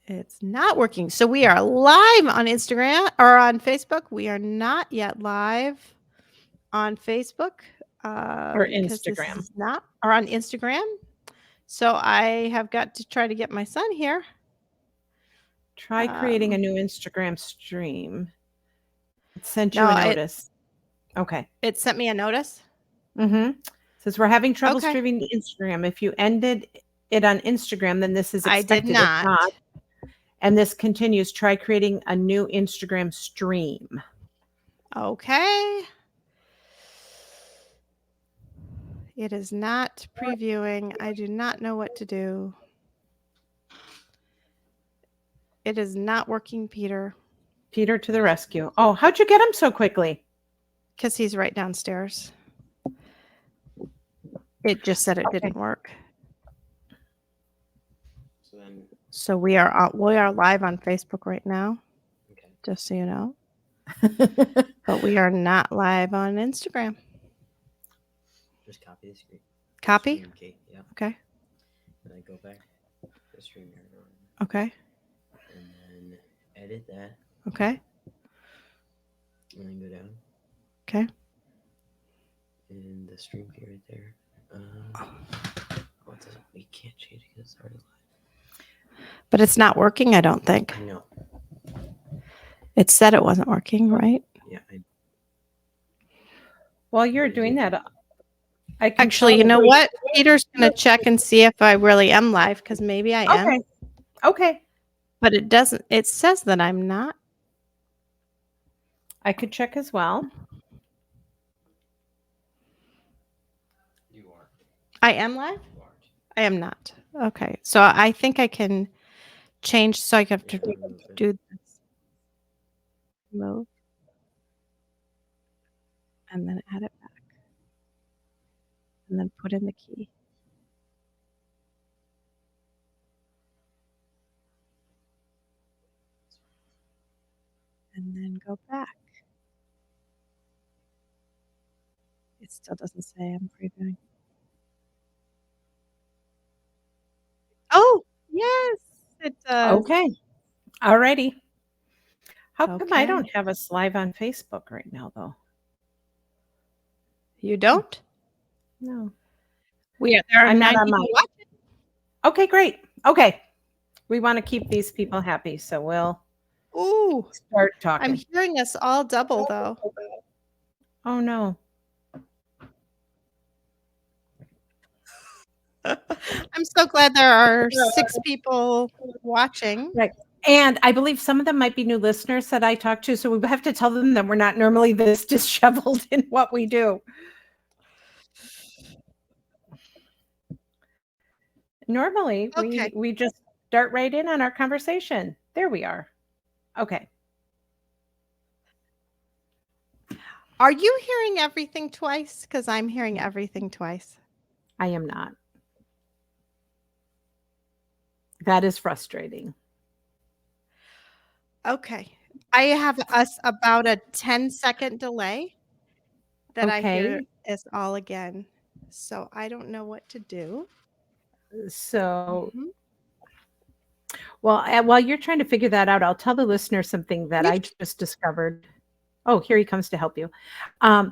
It's not working. So we are live on Instagram or on Facebook. We are not yet live on Facebook Or because this Instagram. is not, or on Instagram. So I have got to try to get my son here. Try creating a new Instagram stream. It sent you No, a notice. Okay. It sent me a notice. Says we're having trouble Okay. streaming to Instagram. If you ended it on Instagram, then this is I expected. did not. If not, and this continues, try creating a new Instagram stream. Okay. It is not previewing. I do not know what to do. It is not working, Peter. Peter to the rescue. Oh, how'd you get him so quickly? Because he's right downstairs. It just said it didn't work. So we are live on Facebook right now. Okay. Just so you know. But we are not live on Instagram. Just copy the screen. Copy? Stream key, yeah. Okay. And then go back to the stream area. Okay. And then edit that. Okay. And then go down. Okay. And the stream key right there. We can't change it because it's already live. But it's not working, I don't think. No. It said it wasn't working, right? Yeah. While you're doing that, actually, you know what? Peter's going to check and see if I really am live because maybe I am. Okay. But it doesn't. It says that I'm not. I could check as well. You are. I am live? You aren't. I am not. Okay. So I think I can change. So I have to do this. Move. And then add it back. And then put in the key. And then go back. It still doesn't say I'm previewing. Oh, yes, it does. Okay. Alrighty. How come I don't have us live on Facebook right now, though? You don't? No. There are 9 people watching. Okay, great. Okay. We want to keep these people happy, so we'll start talking. I'm hearing us all double, though. Oh, no. I'm so glad there are 6 people watching. Right. And I believe some of them might be new listeners that I talked to, so we have to tell them that we're not normally this disheveled in what we do. Normally, we just start right in on our conversation. There we are. Okay. Are you hearing everything twice? Because I'm hearing everything twice. I am not. That is frustrating. Okay. I have us about a 10-second delay that I hear us all again. So I don't know what to do. So, well, while you're trying to figure that out, I'll tell the listener something that I just discovered. Oh, here he comes to help you. My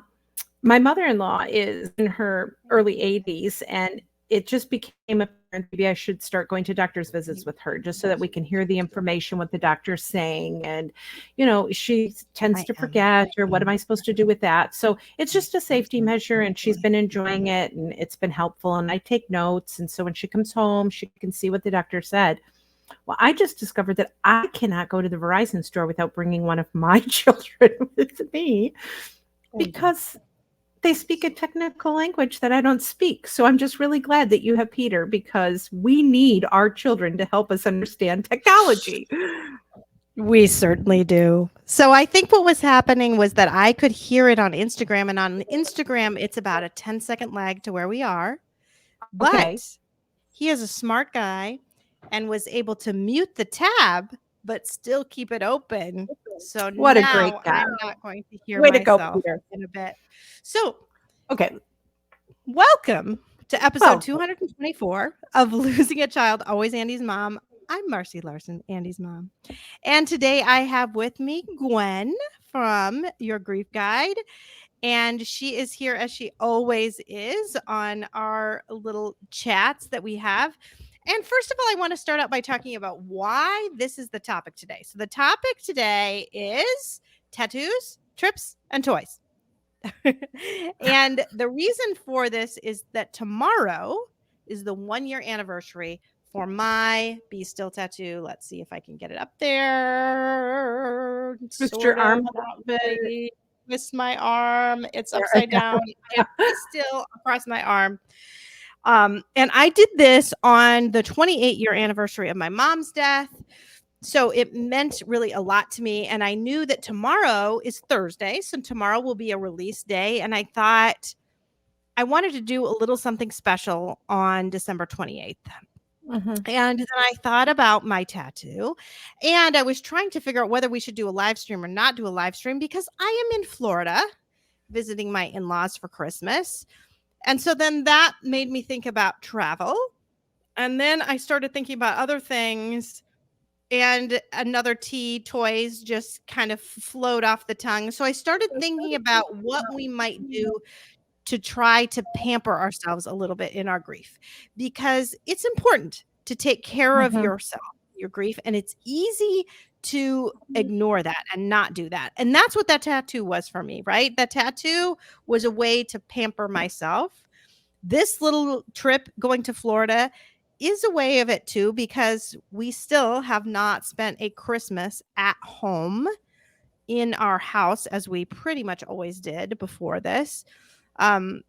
mother-in-law is in her early 80s, and it just became apparent maybe I should start going to doctor's visits with her just so that we can hear the information, what the doctor's saying. And, you know, she tends to forget, or what am I supposed to do with that? So it's just a safety measure, and she's been enjoying it, and it's been helpful. And I take notes. And so when she comes home, she can see what the doctor said. Well, I just discovered that I cannot go to the Verizon store without bringing one of my children with me because they speak a technical language that I don't speak. So I'm just really glad that you have Peter, because we need our children to help us understand technology. We certainly do. So I think what was happening was that I could hear it on Instagram, and on Instagram, it's about a 10-second lag to where we are. But he is a smart guy and was able to mute the tab, but still keep it open. So what now a great guy. I'm not going to hear Way myself to go, Peter. in a bit. So, okay. Welcome to episode 224 of Losing a Child, Always Andy's Mom. I'm Marcy Larson, Andy's mom. And today I have with me Gwen from Your Grief Guide. And she is here as she always is on our little chats that we have. And first of all, I want to start out by talking about why this is the topic today. So, the topic today is tattoos, trips, and toys. And the reason for this is that tomorrow is the 1 year anniversary for my Be Still tattoo. Let's see if I can get it up there. Twist your arm. Twist my arm. It's upside down. I have Be Still across my arm. And I did this on the 28-year anniversary of my mom's death. So it meant really a lot to me. And I knew that tomorrow is Thursday. So tomorrow will be a release day. And I thought I wanted to do a little something special on December 28th. And then I thought about my tattoo, and I was trying to figure out whether we should do a live stream or not do a live stream, because I am in Florida visiting my in-laws for Christmas. And so then that made me think about travel. And then I started thinking about other things, and another toys just kind of flowed off the tongue. So I started thinking about what we might do to try to pamper ourselves a little bit in our grief, because it's important to take care of yourself, your grief, and it's easy to ignore that and not do that. And that's what that tattoo was for me, right? That tattoo was a way to pamper myself. This little trip going to Florida is a way of it too, because we still have not spent a Christmas at home in our house as we pretty much always did before this,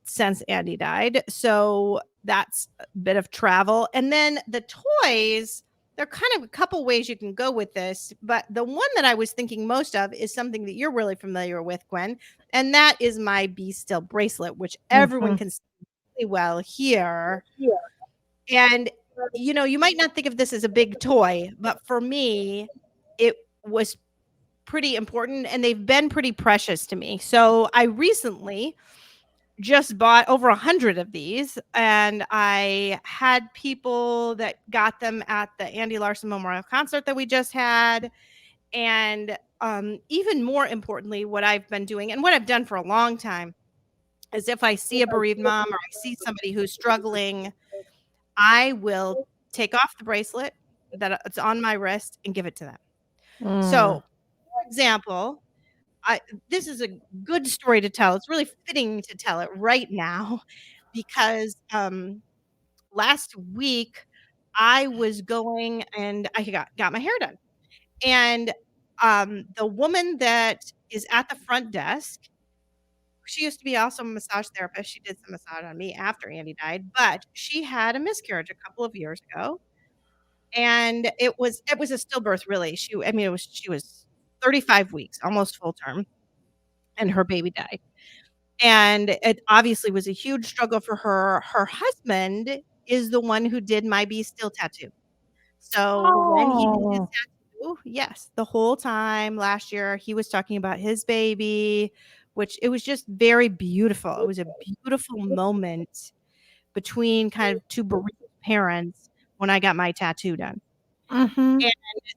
since Andy died. So that's a bit of travel. And then the toys, there are kind of a couple ways you can go with this, but the one that I was thinking most of is something that you're really familiar with, Gwen, and that is my Be Still bracelet, which everyone can see really well here. And you might not think of this as a big toy, but for me, it was pretty important, and they've been pretty precious to me. So I recently just bought over 100 of these, and I had people that got them at the Andy Larson Memorial Concert that we just had. And even more importantly, what I've been doing and what I've done for a long time is if I see a bereaved mom or I see somebody who's struggling, I will take off the bracelet that it's on my wrist and give it to them. So, for example, this is a good story to tell. It's really fitting to tell it right now, because last week I was going and I got my hair done. And the woman that is at the front desk, she used to be also a massage therapist. She did some massage on me after Andy died, but she had a miscarriage a couple of years ago. And it was a stillbirth, really. She was 35 weeks, almost full term, and her baby died. And it obviously was a huge struggle for her. Her husband is the one who did my Be Still tattoo. So when he did his tattoo, yes, the whole time last year, he was talking about his baby, which it was just very beautiful. It was a beautiful moment between kind of two bereaved parents when I got my tattoo done. And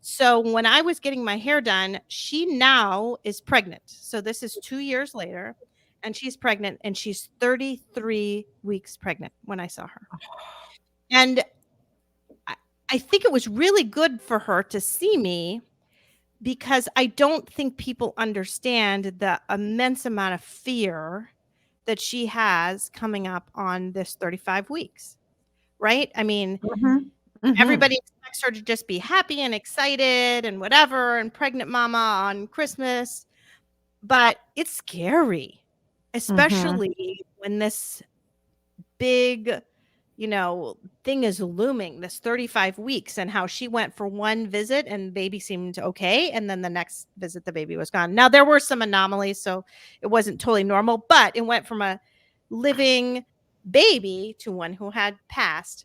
so when I was getting my hair done, she now is pregnant. So this is 2 years later, and she's pregnant, and she's 33 weeks pregnant when I saw her. And I think it was really good for her to see me, because I don't think people understand the immense amount of fear that she has coming up on this 35 weeks, right? I mean, everybody expects her to just be happy and excited and whatever, and pregnant mama on Christmas. But it's scary, especially when this big, thing is looming, this 35 weeks, and how she went for one visit and baby seemed okay. And then the next visit, the baby was gone. Now, there were some anomalies, so it wasn't totally normal, but it went from a living baby to one who had passed.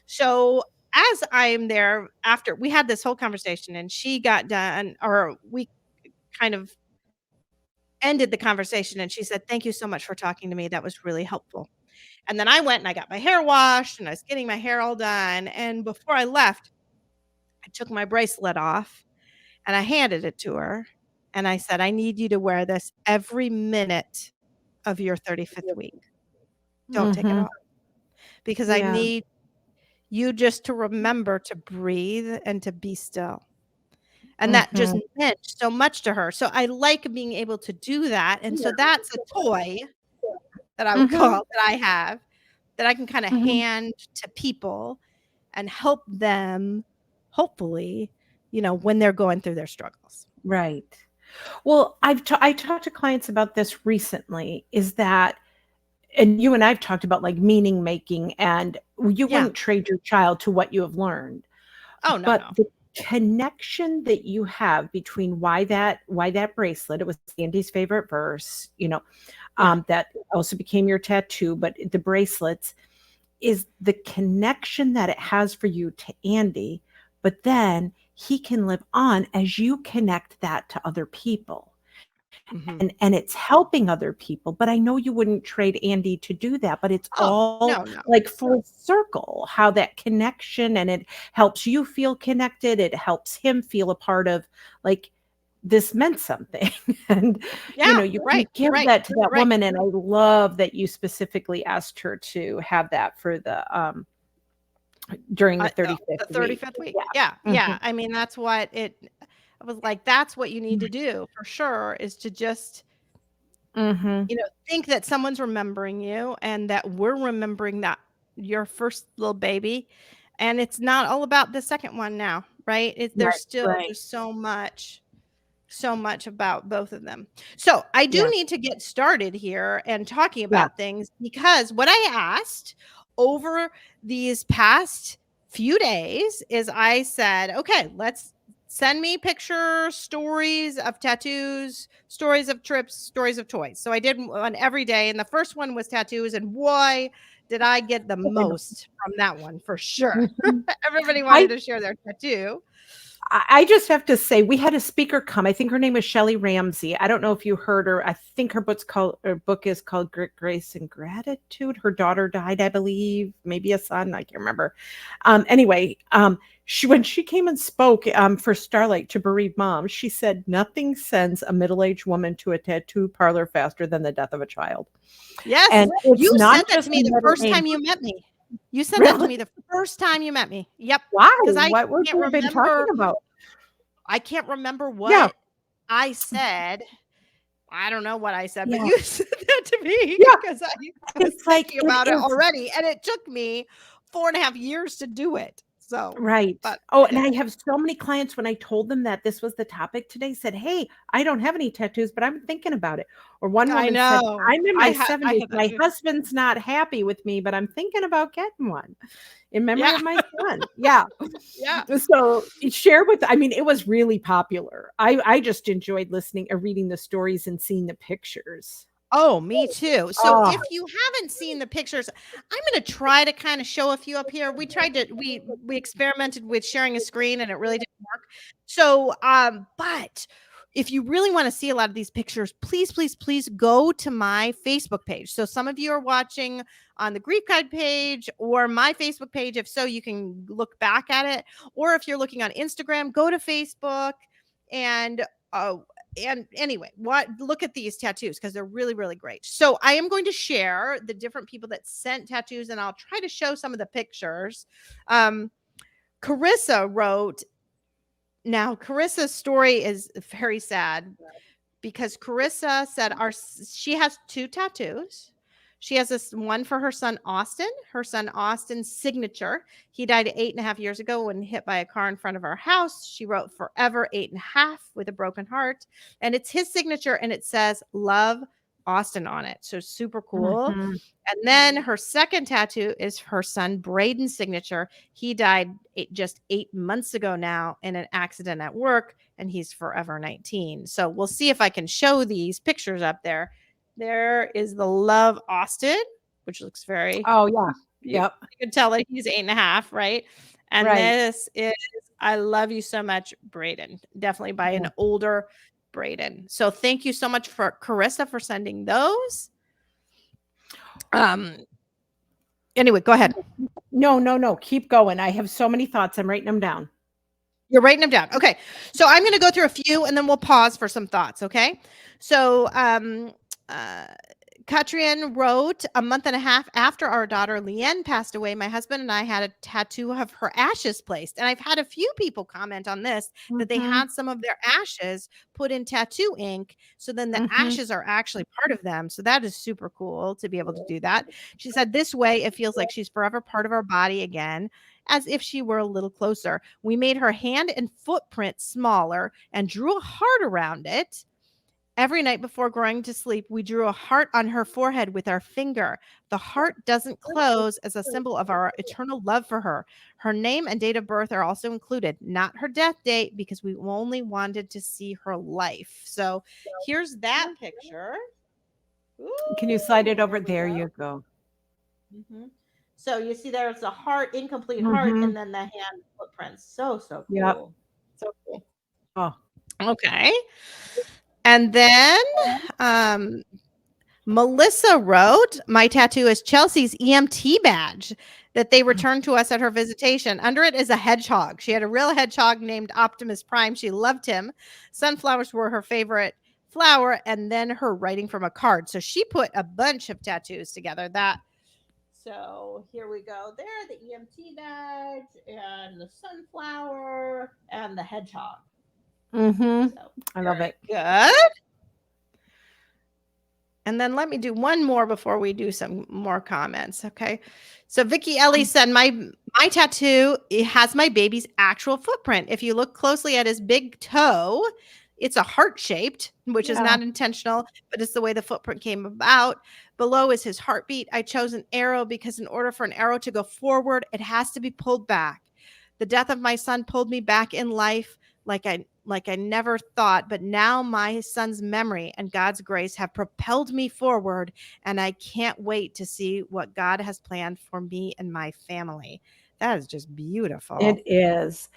So as I'm there, after we had this whole conversation and she got done, or we kind of ended the conversation, and she said, "Thank you so much for talking to me. That was really helpful." And then I went and I got my hair washed, and I was getting my hair all done. And before I left, I took my bracelet off and I handed it to her. And I said, I need you to wear this every minute of your 35th week. Don't take it off because I Yeah. need you just to remember to breathe and to be still. And that just meant so much to her. So I like being able to do that. And so that's a toy that I would call that I have that I can kind of hand to people and help them, hopefully, when they're going through their struggles. Right. Well, I talked to clients about this recently, is that, and you and I've talked about like meaning making, and you Yeah. wouldn't trade your child to what you have learned. Oh, no, But no. the connection that you have between why that bracelet, it was Andy's favorite verse, that also became your tattoo, but the bracelets is the connection that it has for you to Andy, but then he can live on as you connect that to other people. Mhm. And it's helping other people, but I know you wouldn't trade Andy to do that, but it's Oh, all no. like full circle, how that connection, and it helps you feel connected. It helps him feel a part of, like, this meant something. And, Yeah, you can right, give right, that to that right. woman. And I love that you specifically asked her to have that for during the 35th The week. 35th week. Yeah. Yeah. I mean, that's what I was like, that's what you need to do for sure, is to just, think that someone's remembering you and that we're remembering that your first little baby. And it's not all about the second one now, right? There's Right, still right. just so much about both of them. So I do Yeah. need to get started here and talking Yeah. about things, because what I asked over these past few days is I said, okay, let's send me pictures, stories of tattoos, stories of trips, stories of toys. So I did one every day. And the first one was tattoos. And boy, did I get the most from that one for sure. Everybody wanted to share their tattoo. I just have to say, we had a speaker come. I think her name was Shelley Ramsey. I don't know if you heard her. I think her book is called Grit, Grace, and Gratitude. Her daughter died, I believe, maybe a son. I can't remember. Anyway, when she came and spoke for Starlight to bereaved moms, she said nothing sends a middle-aged woman to a tattoo parlor faster than the death of a child. Yes. And it's You not said that just to me the first middle-aged. time you met me. You said that to Really? me the first time you met me. Yep. Why? Because I What would can't you have been talking remember. about? I can't remember Yeah. what I said. I don't know what I said, but Yeah. you said that to me Yeah. because I was It's like, thinking about it it's already. And it took me 4.5 years to do it. So, right. but Oh, I and did I it. have so many clients, when I told them that this was the topic today, said, "Hey, I don't have any tattoos, but I'm thinking about it." Or one I woman said, know. "I'm in I my had 70s. that My too. husband's not happy with me, but I'm thinking about getting one in memory Yeah. of my son." Yeah. Yeah. So share with, I mean, it was really popular. I just enjoyed listening or reading the stories and seeing the pictures. Oh, me too. So Oh, if you haven't seen the pictures, I'm going to try to kind of show a few up here. We experimented with sharing a screen and it really didn't work. So but if you really want to see a lot of these pictures, please go to my Facebook page. So some of you are watching on the Grief Guide page or my Facebook page. If so, you can look back at it. Or if you're looking on Instagram, go to Facebook and and anyway, look at these tattoos because they're really, really great. So I am going to share the different people that sent tattoos, and I'll try to show some of the pictures. Carissa wrote. Now, Carissa's story is very sad because Carissa said she has 2 tattoos. She has this one for her son Austin's signature. He died 8.5 years ago when hit by a car in front of our house. She wrote forever 8.5 with a broken heart. And it's his signature and it says love Austin on it. So super cool. mhm. And then her second tattoo is her son Braden's signature. He died just 8 months ago now in an accident at work, and he's forever 19. So we'll see if I can show these pictures up there. There is the Love Austin, which looks very, Oh, yeah. you Yep. can tell that he's 8.5, right? And Right. this is I love you so much, Braden. Definitely by an older Braden. So thank you so much for Carissa for sending those. Anyway, go ahead. No. Keep going. I have so many thoughts. I'm writing them down. You're writing them down. Okay. So I'm going to go through a few and then we'll pause for some thoughts. Okay. So, Katrine wrote, a month and a half after our daughter Leanne passed away, my husband and I had a tattoo of her ashes placed. And I've had a few people comment on this that they had some of their ashes put in tattoo ink. So then the ashes are actually part of them. So that is super cool to be able to do that. She said, this way it feels like she's forever part of our body again, as if she were a little closer. We made her hand and footprint smaller and drew a heart around it. Every night before going to sleep, we drew a heart on her forehead with our finger. The heart doesn't close as a symbol of our eternal love for her. Her name and date of birth are also included, not her death date, because we only wanted to see her life. So here's that picture. Ooh, Can you slide it over? There you go. So you see there's a heart, incomplete heart, and then the hand footprints. So cool. Yep. So cool. Oh. Okay. And then Melissa wrote, my tattoo is Chelsea's EMT badge that they returned to us at her visitation. Under it is a hedgehog. She had a real hedgehog named Optimus Prime. She loved him. Sunflowers were her favorite flower, and then her writing from a card. So she put a bunch of tattoos together. So here we go. There, the EMT badge and the sunflower and the hedgehog. So, I love it. Good. And then let me do one more before we do some more comments. Okay. So Vicky Ellie said, my tattoo, it has my baby's actual footprint. If you look closely at his big toe, it's a heart shaped, which is not intentional, but it's the way the footprint came about. Below is his heartbeat. I chose an arrow because in order for an arrow to go forward, it has to be pulled back. The death of my son pulled me back in life like I never thought, but now my son's memory and God's grace have propelled me forward, and I can't wait to see what God has planned for me and my family. That is just beautiful. It is.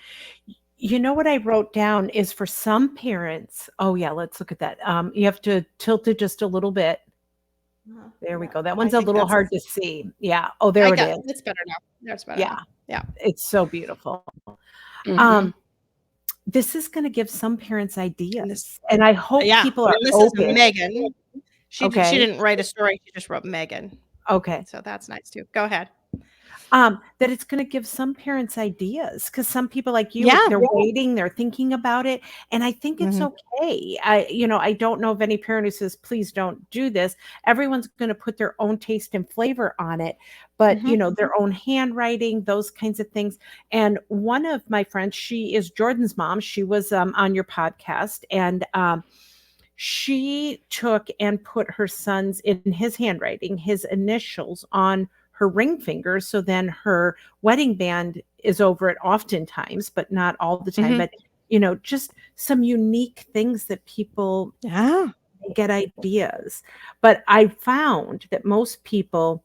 You know what I wrote down is for some parents. Oh yeah, let's look at that. You have to tilt it just a little bit. There we go. That one's a little hard to see. Yeah. Oh, there it is. It's better now. That's better. Yeah. Now. Yeah. It's so beautiful. This is going to give some parents ideas, and I hope people are this open. Is Megan. She didn't write a story. She just wrote Megan. Okay. So that's nice too. Go ahead. That it's going to give some parents ideas, because some people like you, they're waiting, they're thinking about it. And I think it's okay. I don't know of any parent who says, please don't do this. Everyone's going to put their own taste and flavor on it, but their own handwriting, those kinds of things. And one of my friends, she is Jordan's mom. She was on your podcast, and she took and put her son's, in his handwriting, his initials on her ring finger. So then her wedding band is over it oftentimes, but not all the time. But, just some unique things that people get ideas. But I found that most people,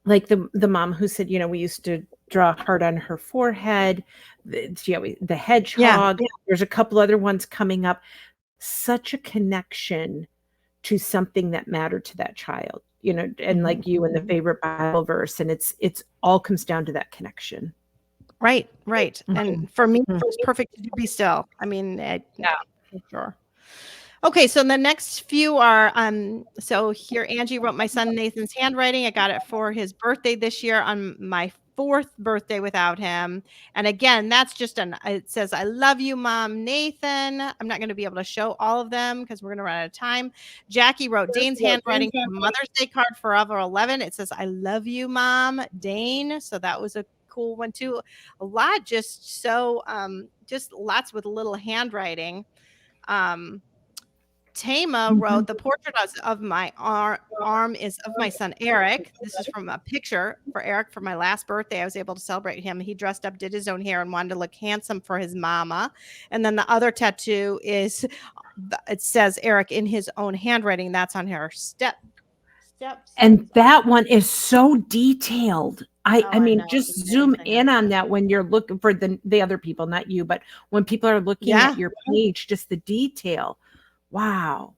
like the mom who said, we used to draw a heart on her forehead, the hedgehog, there's a couple other ones coming up, such a connection to something that mattered to that child. And like you and the favorite Bible verse, and it's all comes down to that connection. Right. And for me, it was perfect to be still. I mean, for sure. Okay, so the next few are so here Angie wrote my son Nathan's handwriting. I got it for his birthday this year on my 4th birthday without him. And again, that's just it says, I love you, Mom, Nathan. I'm not going to be able to show all of them because we're going to run out of time. Jackie wrote Dane's handwriting for Mother's Day card forever 11. It says, I love you, Mom, Dane. So that was a cool one too. A lot just lots with little handwriting. Tama wrote, the portrait of my arm is of my son, Eric. This is from a picture for Eric for my last birthday. I was able to celebrate him. He dressed up, did his own hair, and wanted to look handsome for his mama. And then the other tattoo it says Eric in his own handwriting. That's on her steps. And that one is so detailed. I mean, just zoom in on that when you're looking for the other people, not you, but when people are looking at your page, just the detail. Wow.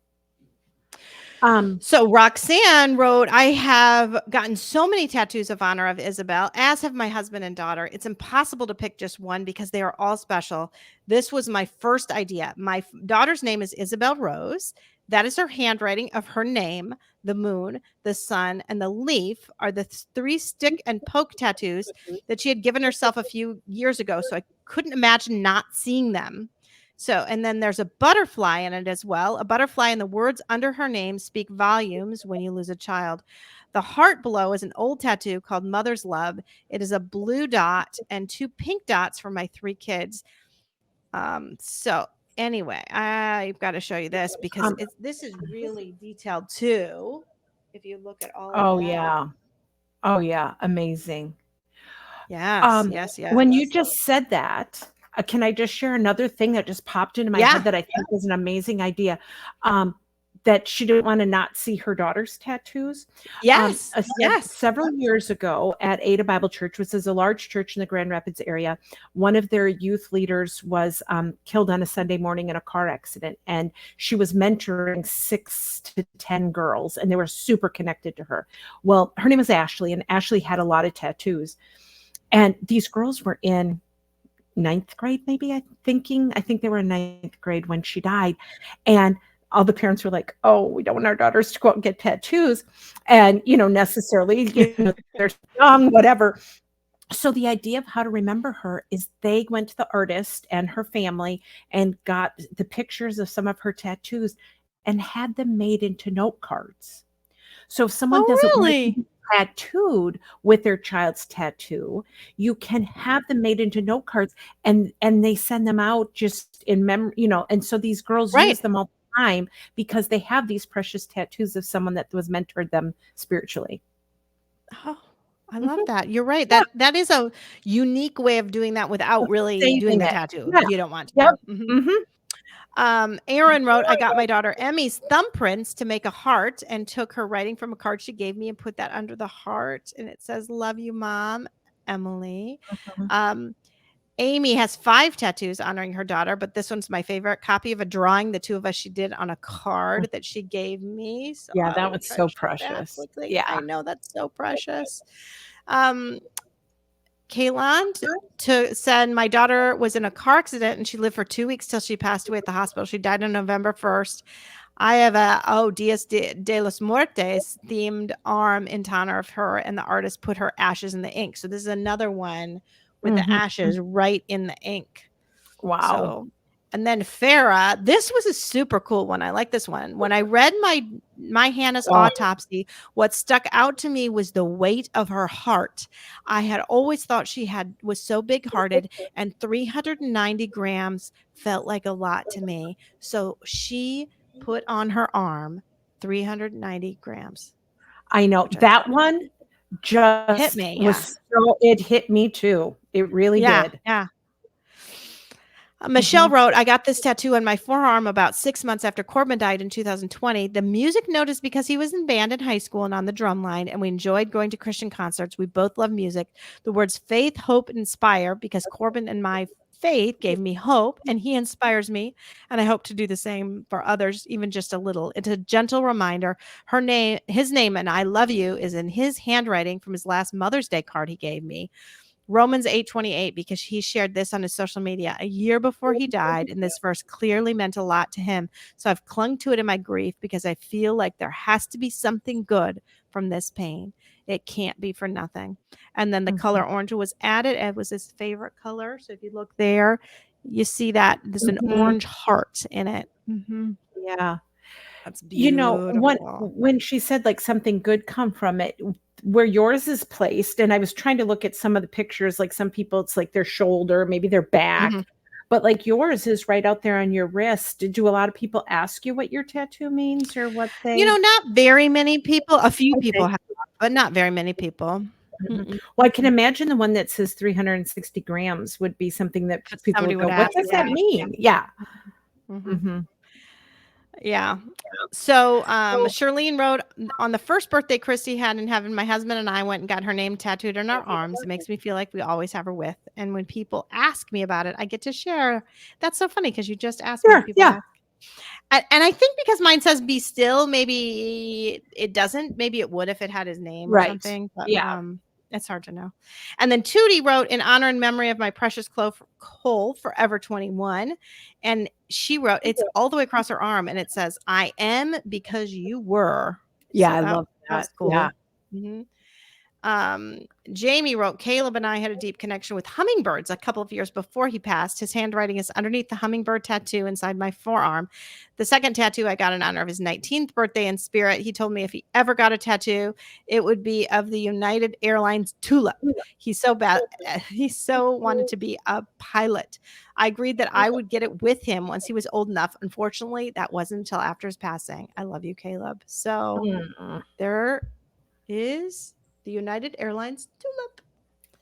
So Roxanne wrote, I have gotten so many tattoos of honor of Isabel, as have my husband and daughter. It's impossible to pick just one because they are all special. This was my first idea. My daughter's name is Isabel Rose. That is her handwriting of her name. The moon, the sun, and the leaf are the 3 stick and poke tattoos that she had given herself a few years ago. So I couldn't imagine not seeing them. So, and then there's a butterfly in it as well. A butterfly and the words under her name speak volumes when you lose a child. The heart below is an old tattoo called Mother's Love. It is a blue dot and 2 pink dots for my 3 kids. So anyway, I've got to show you this because this is really detailed too. If you look at all of that. Oh yeah, amazing. Yes. When you just said that, can I just share another thing that just popped into my head that I think was an amazing idea? That she didn't want to not see her daughter's tattoos. Yes. Several years ago at Ada Bible Church, which is a large church in the Grand Rapids area, one of their youth leaders was killed on a Sunday morning in a car accident. And she was mentoring 6 to 10 girls, and they were super connected to her. Well, her name was Ashley, and Ashley had a lot of tattoos. And these girls were in 9th grade, maybe, I think they were in 9th grade when she died. And all the parents were like, oh, we don't want our daughters to go out and get tattoos. And, necessarily, they're young, whatever. So the idea of how to remember her is they went to the artist and her family and got the pictures of some of her tattoos and had them made into note cards. So if someone doesn't want to be tattooed with their child's tattoo, you can have them made into note cards, and they send them out just in memory, and so these girls use them all the time because they have these precious tattoos of someone that was mentored them spiritually. Oh, I love that. You're right. That is a unique way of doing that without really doing the tattoo if you don't want to. Aaron wrote, I got my daughter Emmy's thumbprints to make a heart and took her writing from a card she gave me and put that under the heart. And it says, love you, Mom, Emily. Amy has 5 tattoos honoring her daughter, but this one's my favorite copy of a drawing the 2 of us she did on a card that she gave me. So that was so precious. I know, that's so precious. Kaylon said my daughter was in a car accident and she lived for 2 weeks till she passed away at the hospital. She died on November 1st. I have a Dias de los Muertes themed arm in honor of her, and the artist put her ashes in the ink. So this is another one with the ashes right in the ink. Wow. So, and then Farah, this was a super cool one. I like this one. When I read my Hannah's autopsy, what stuck out to me was the weight of her heart. I had always thought she was so big-hearted, and 390 grams felt like a lot to me. So she put on her arm 390 grams. I know that one just hit me. It hit me too. It really did. Yeah. Michelle wrote, I got this tattoo on my forearm about 6 months after Corbin died in 2020. The music note is because he was in band in high school and on the drum line, and we enjoyed going to Christian concerts. We both love music. The words faith, hope, and inspire, because Corbin and my faith gave me hope, and he inspires me, and I hope to do the same for others, even just a little. It's a gentle reminder. His name, and I love you, is in his handwriting from his last Mother's Day card he gave me. Romans 8:28, because he shared this on his social media a year before he died, and this verse clearly meant a lot to him. So I've clung to it in my grief because I feel like there has to be something good from this pain. It can't be for nothing. And then the color orange was added. It was his favorite color. So if you look there, you see that there's an orange heart in it. Yeah. That's beautiful. When she said like something good come from it, where yours is placed, and I was trying to look at some of the pictures, like some people, it's like their shoulder, maybe their back, but like yours is right out there on your wrist. Do a lot of people ask you what your tattoo means or what they? Not very many people. A few people have, but not very many people. Well, I can imagine the one that says 360 grams would be something that people would go, what does that mean? Yeah. Yeah. So Charlene wrote, on the first birthday Christy had in heaven, my husband and I went and got her name tattooed on our arms. It makes me feel like we always have her with. And when people ask me about it, I get to share. That's so funny because you just asked me. And I think because mine says be still, maybe it doesn't. Maybe it would if it had his name or Right. something. But Yeah. it's hard to know. And then Tootie wrote, in honor and memory of my precious Cole, forever 21. And she wrote, it's all the way across her arm, and it says, I am because you were. Yeah, So I love that was that. cool. Yeah. Jamie wrote, Caleb and I had a deep connection with hummingbirds a couple of years before he passed. His handwriting is underneath the hummingbird tattoo inside my forearm. The second tattoo I got in honor of his 19th birthday in spirit. He told me if he ever got a tattoo, it would be of the United Airlines tulip. He so wanted to be a pilot. I agreed that I would get it with him once he was old enough. Unfortunately, that wasn't until after his passing. I love you, Caleb. So there is the United Airlines tulip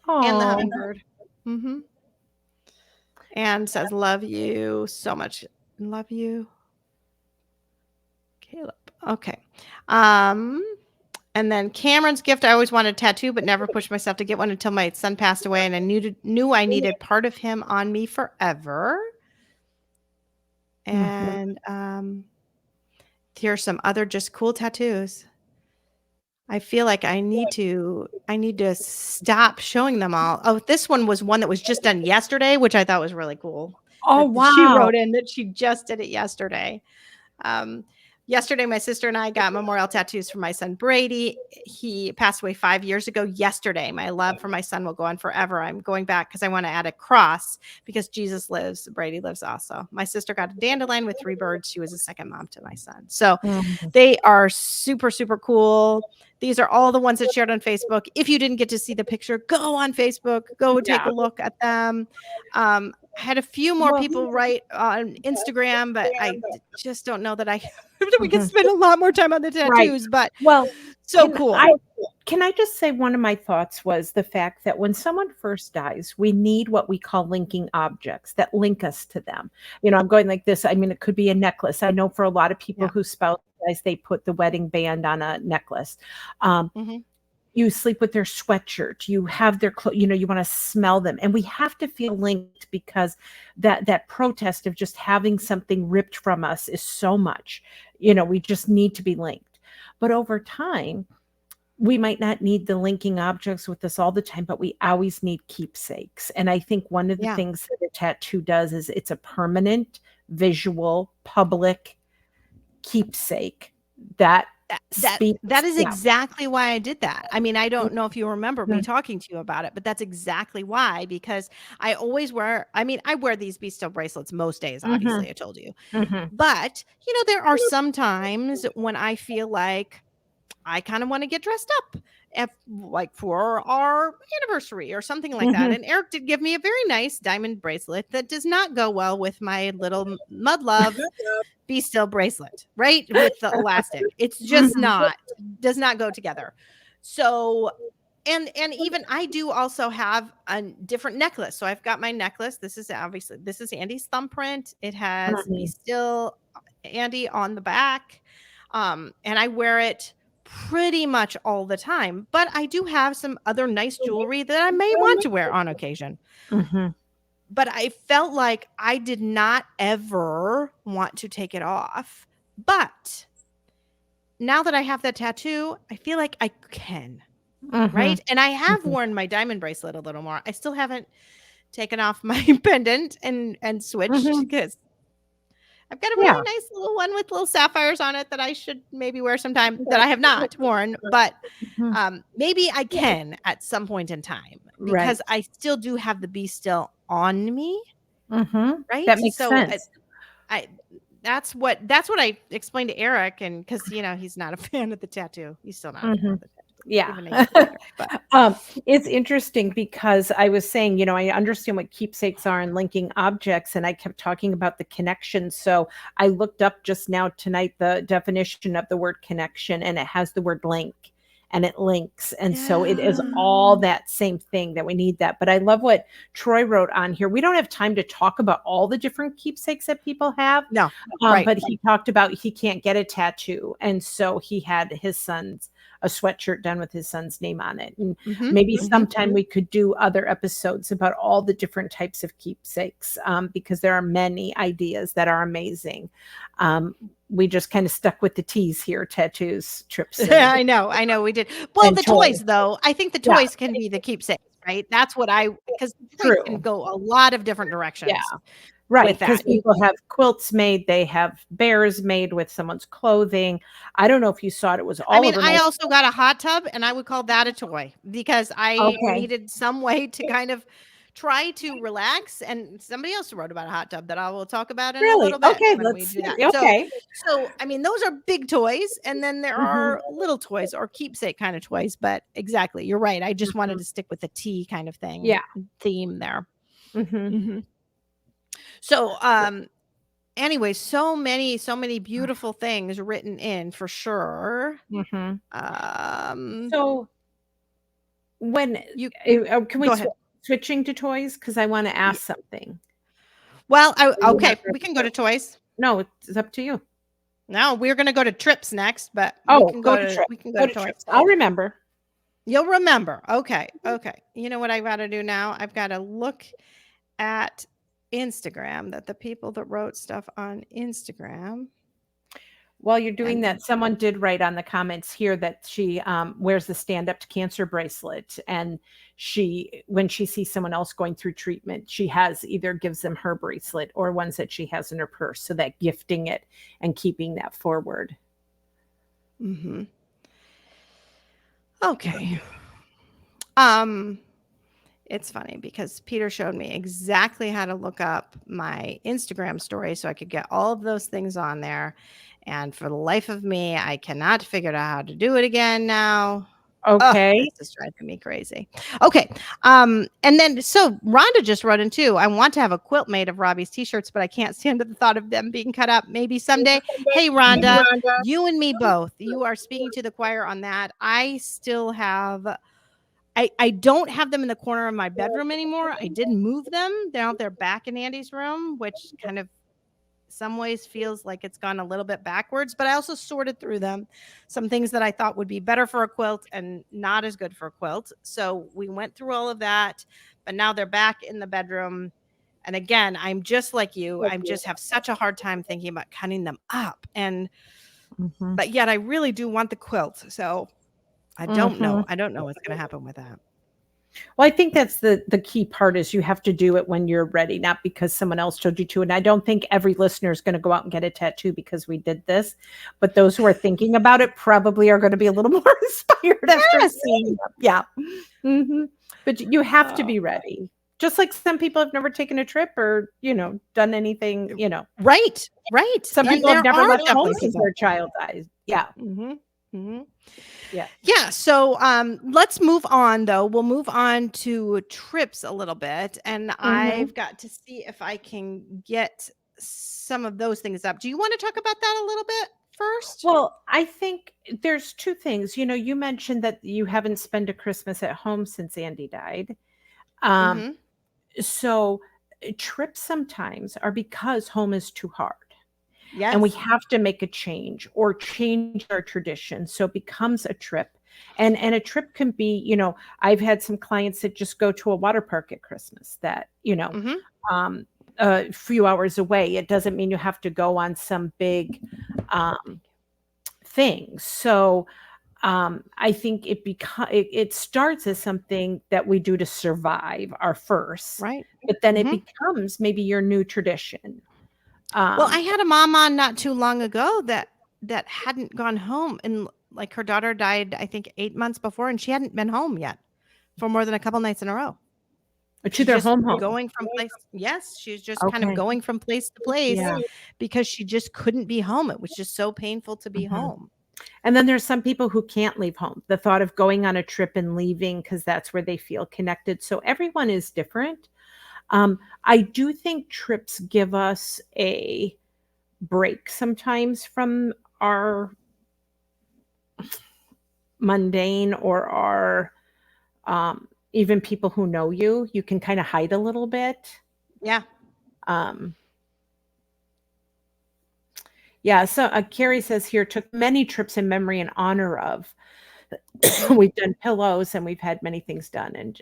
and the hummingbird. And says, love you so much. Love you, Caleb. Okay. And then Cameron's gift. I always wanted a tattoo, but never pushed myself to get one until my son passed away. And I knew I needed part of him on me forever. And here's some other just cool tattoos. I feel like I need to stop showing them all. Oh, this one was one that was just done yesterday, which I thought was really cool. Oh, wow. She wrote in that she just did it yesterday. Yesterday, my sister and I got memorial tattoos for my son, Brady. He passed away 5 years ago yesterday. My love for my son will go on forever. I'm going back because I want to add a cross because Jesus lives. Brady lives also. My sister got a dandelion with 3 birds. She was a second mom to my son. So they are super, super cool. These are all the ones that shared on Facebook. If you didn't get to see the picture, go on Facebook, go take a look at them. I had a few more people write on Instagram, but I just don't know that we can spend a lot more time on the tattoos. But so cool. Can I just say one of my thoughts was the fact that when someone first dies, we need what we call linking objects that link us to them. I'm going like this. I mean, it could be a necklace. I know for a lot of people who spouse dies, they put the wedding band on a necklace. You sleep with their sweatshirt, you have their clothes, you want to smell them. And we have to feel linked because that protest of just having something ripped from us is so much, we just need to be linked. But over time, we might not need the linking objects with us all the time, but we always need keepsakes. And I think one of the things that a tattoo does is it's a permanent, visual, public keepsake that is exactly why I did that. I mean, I don't know if you remember me talking to you about it, but that's exactly why, because I always wear, I wear these Be Still bracelets most days, obviously, I told you. But, there are some times when I feel like I kind of want to get dressed up for our anniversary or something like that. And Eric did give me a very nice diamond bracelet that does not go well with my little Mud Love Be Still bracelet, right? With the elastic. It's just does not go together. So, and even I do also have a different necklace. So I've got my necklace. This is Andy's thumbprint. It has Be Still Andy on the back. And I wear it pretty much all the time, but I do have some other nice jewelry that I may want to wear on occasion. But I felt like I did not ever want to take it off. But now that I have that tattoo, I feel like I can, right? And I have worn my diamond bracelet a little more. I still haven't taken off my pendant and switched because I've got a really nice little one with little sapphires on it that I should maybe wear sometime that I have not worn, but maybe I can at some point in time because I still do have the Be Still on me. Right. That makes sense. That's what I explained to Eric, and because he's not a fan of the tattoo. He's still not a fan of the tattoo. It's interesting because I was saying, I understand what keepsakes are and linking objects, and I kept talking about the connection. So I looked up just now tonight the definition of the word connection, and it has the word link, and it links. And so it is all that same thing that we need that. But I love what Troy wrote on here. We don't have time to talk about all the different keepsakes that people have. No, but he talked about he can't get a tattoo. And so he had his son's a sweatshirt done with his son's name on it. And Mhm, maybe mhm. sometime we could do other episodes about all the different types of keepsakes, because there are many ideas that are amazing. We just kind of stuck with the T's here: tattoos, trips, I know, we did. Well, and the toys. toys, though, I think the Yeah, toys can be the keepsakes, right? That's what because the toys can true. go a lot of different Yeah. directions Right, with because that. You people have quilts made, they have bears made with someone's clothing. I don't know if you saw it, it was I all mean, over I my. also got a hot tub, and I would call that a toy because I Okay. needed some way to kind of try to relax, and somebody else wrote about a hot tub that I will talk about in a Really? little bit Okay, when we let's do see. that. Okay. So I mean, those are big toys, and then there Mhm, are little toys or keepsake kind of toys, but exactly, you're right. I just wanted mhm. to stick with the tea kind of thing Yeah. theme there. Mhm. Mhm. So, anyway, so many beautiful things written in for sure. Mhm. Um, So when you can we go ahead. switching to toys? Because I want to Y ask something. Well, Or you have okay, your we can go to toys. No, it's up to you. No, we're gonna go to trips next, but Oh, go to trip. we can go Go to to toys. trips. I'll remember. You'll remember. Okay, okay. You know what I've gotta do now? I've gotta look at Instagram, that the people that wrote stuff on Instagram While you're doing and that, someone did write on the comments here that she wears the stand up to cancer bracelet. And when she sees someone else going through treatment, she either gives them her bracelet or ones that she has in her purse. So that gifting it and keeping that forward. Mhm. Okay. Um, it's funny because Peter showed me exactly how to look up my Instagram story so I could get all of those things on there. And for the life of me, I cannot figure out how to do it again now. Oh, Okay. this is driving me crazy. Okay. And then so Rhonda just wrote in too. I want to have a quilt made of Robbie's t-shirts, but I can't stand the thought of them being cut up. Maybe someday. Hey, Rhonda, you and me both. You are speaking to the choir on that. I still have I don't have them in the corner of my bedroom anymore. I did move them. They're out there back in Andy's room, which kind of some ways feels like it's gone a little bit backwards, but I also sorted through them. Some things that I thought would be better for a quilt and not as good for a quilt. So we went through all of that, but now they're back in the bedroom. And again, I'm just like you. I just have such a hard time thinking about cutting them up. Mhm. But yet I really do want the quilt. So I don't know. Mhm. I don't know what's going to happen with that. Well, I think that's the key part is you have to do it when you're ready, not because someone else told you to. And I don't think every listener is going to go out and get a tattoo because we did this. But those who are thinking about it probably are going to be a little more inspired after Yes. seeing them. Yeah. Mhm. But you have to Oh, be ready. Just like some people have never taken a trip or, done anything, right. Right. Some And people have there never are left home definitely since people. their child dies. Yeah. Mhm. Mhm. Yeah. Yeah, so let's move on though. We'll move on to trips a little bit, and Mhm. I've got to see if I can get some of those things up. Do you want to talk about that a little bit first? Well, I think there's two things. You mentioned that you haven't spent a Christmas at home since Andy died. Um, Mhm. so trips sometimes are because home is too hard and we Yes. have to make a change or change our tradition. So it becomes a trip. And a trip can be, I've had some clients that just go to a water park at Christmas that, Mhm. um, a few hours away. It doesn't mean you have to go on some big um, thing. So I think it starts as something that we do to survive our first, Right. but then it Mhm. becomes maybe your new tradition. Well, I Um, had a mom on not too long ago that hadn't gone home, and like her daughter died I think 8 months before, and she hadn't been home yet for more than a couple nights in a row. to She's their just home. going from place Yes, she's just kind of Okay. going from place to place Yeah. because she just couldn't be home. It was just so painful to be Mhm. home. And then there's some people who can't leave home. The thought of going on a trip and leaving because that's where they feel connected. So everyone is different. I do think trips give us a break sometimes from our mundane or our even people who know you can kind of hide a little bit. Yeah. Um, yeah. So Carrie says here, took many trips in memory in honor of. We've done pillows and we've had many things done. And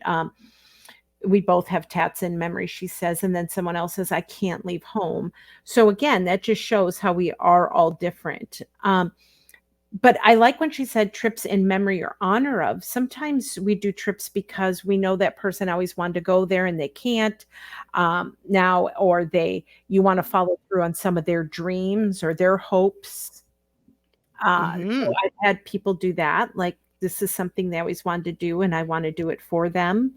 we both have tats in memory, she says. And then someone else says, I can't leave home. So again, that just shows how we are all different. But I like when she said trips in memory or honor of. Sometimes we do trips because we know that person always wanted to go there and they can't now, or you want to follow through on some of their dreams or their hopes. So I've had people do that. Like, this is something they always wanted to do and I want to do it for them.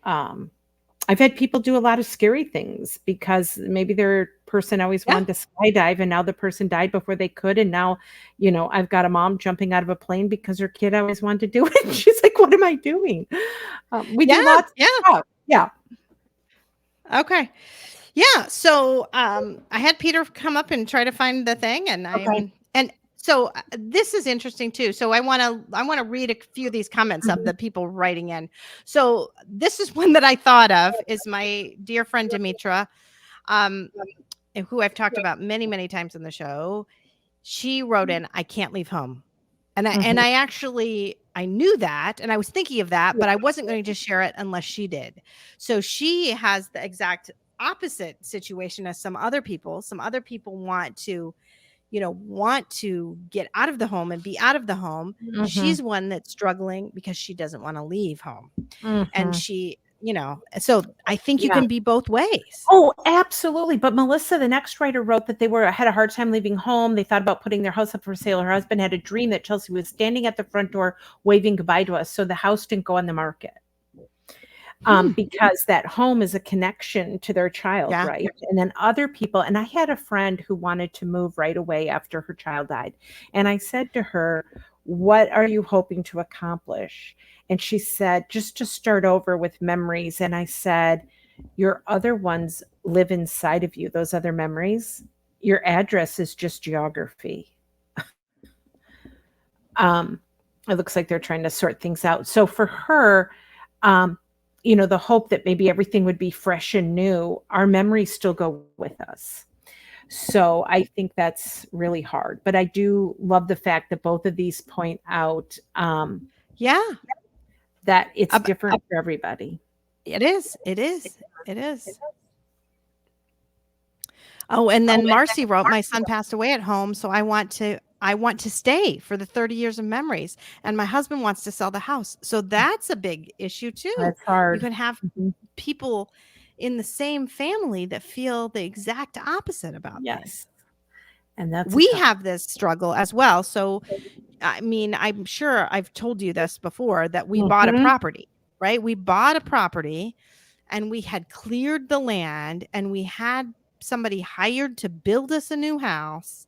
I've had people do a lot of scary things because maybe their person always wanted to skydive and now the person died before they could. And now, I've got a mom jumping out of a plane because her kid always wanted to do it. And she's like, what am I doing? We do lots of stuff. Yeah. Okay. Yeah. So I had Peter come up and try to find the thing, and so this is interesting too. So I want to read a few of these comments of the people writing in. So this is one that I thought of, is my dear friend Demetra, who I've talked about many, many times in the show. She wrote in, I can't leave home. And I actually knew that, and I was thinking of that, but I wasn't going to just share it unless she did. So she has the exact opposite situation as some other people. Some other people want to get out of the home and be out of the home. She's one that's struggling because she doesn't want to leave home. And she, so I think you can be both ways. Oh, absolutely. But Melissa, the next writer, wrote that they had a hard time leaving home. They thought about putting their house up for sale. Her husband had a dream that Chelsea was standing at the front door waving goodbye to us. So the house didn't go on the market. Because that home is a connection to their child, right? And then other people, and I had a friend who wanted to move right away after her child died. And I said to her, what are you hoping to accomplish? And she said, just to start over with memories. And I said, your other ones live inside of you, those other memories. Your address is just geography. It looks like they're trying to sort things out. So for her, the hope that maybe everything would be fresh and new, our memories still go with us. So I think that's really hard. But I do love the fact that both of these point out that it's different for everybody. It is. Oh, and then Marcy wrote, my son passed away at home, so I want to stay for the 30 years of memories. And my husband wants to sell the house. So that's a big issue too. That's hard. You can have people in the same family that feel the exact opposite about things. And we have this struggle as well. So, I mean, I'm sure I've told you this before, that we bought a property, right? We bought a property and we had cleared the land and we had somebody hired to build us a new house.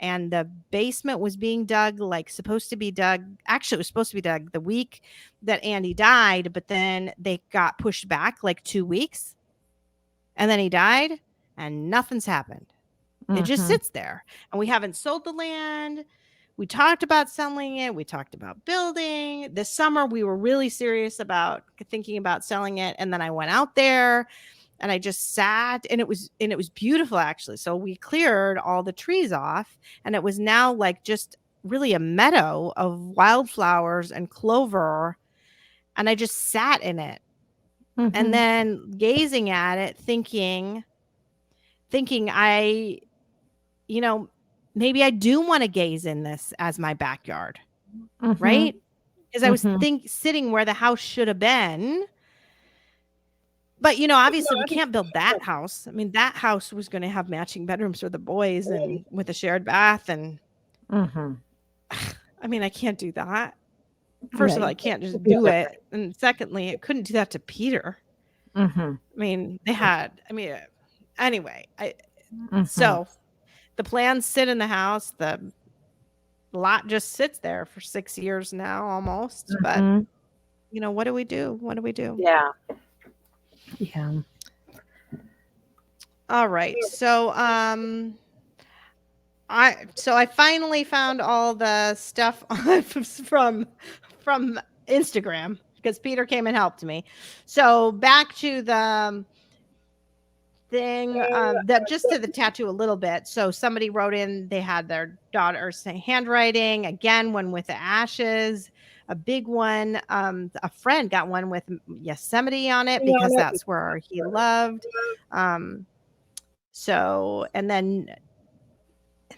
And the basement was being dug, supposed to be dug. Actually, it was supposed to be dug the week that Andy died, but then they got pushed back 2 weeks. And then he died and nothing's happened. It just sits there. And we haven't sold the land. We talked about selling it. We talked about building. This summer, we were really serious about thinking about selling it. And then I went out there and I just sat, and it was beautiful, actually. So we cleared all the trees off, and it was now just really a meadow of wildflowers and clover. And I just sat in it and then gazing at it, thinking maybe I do want to gaze in this as my backyard, right? Because I was sitting where the house should have been. But, obviously we can't build that house. I mean, that house was going to have matching bedrooms for the boys and with a shared bath. And I mean, I can't do that. First of all, I can't just do it. And secondly, I couldn't do that to Peter. I mean, anyway, so the plans sit in the house. The lot just sits there for 6 years now, almost. But, what do we do? Yeah. All right. So I finally found all the stuff from Instagram because Peter came and helped me. So back to the thing that just to the tattoo a little bit. So somebody wrote in, they had their daughter's handwriting, again, one with the ashes, a big one. A friend got one with Yosemite on it because that's where he loved. So, and then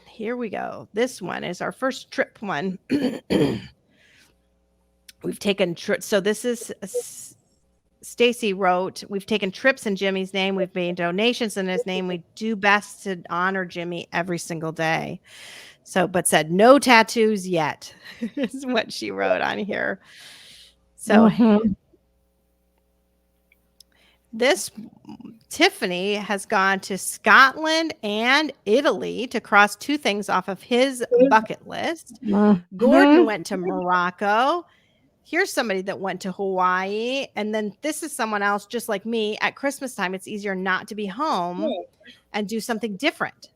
here we go. This one is our first trip one. We've taken trips. So this is Stacy wrote, we've taken trips in Jimmy's name. We've made donations in his name. We do best to honor Jimmy every single day. So, but said no tattoos yet is what she wrote on here. So this Tiffany has gone to Scotland and Italy to cross two things off of his bucket list. Gordon went to Morocco. Here's somebody that went to Hawaii. And then this is someone else, just like me. At Christmas time, it's easier not to be home and do something different.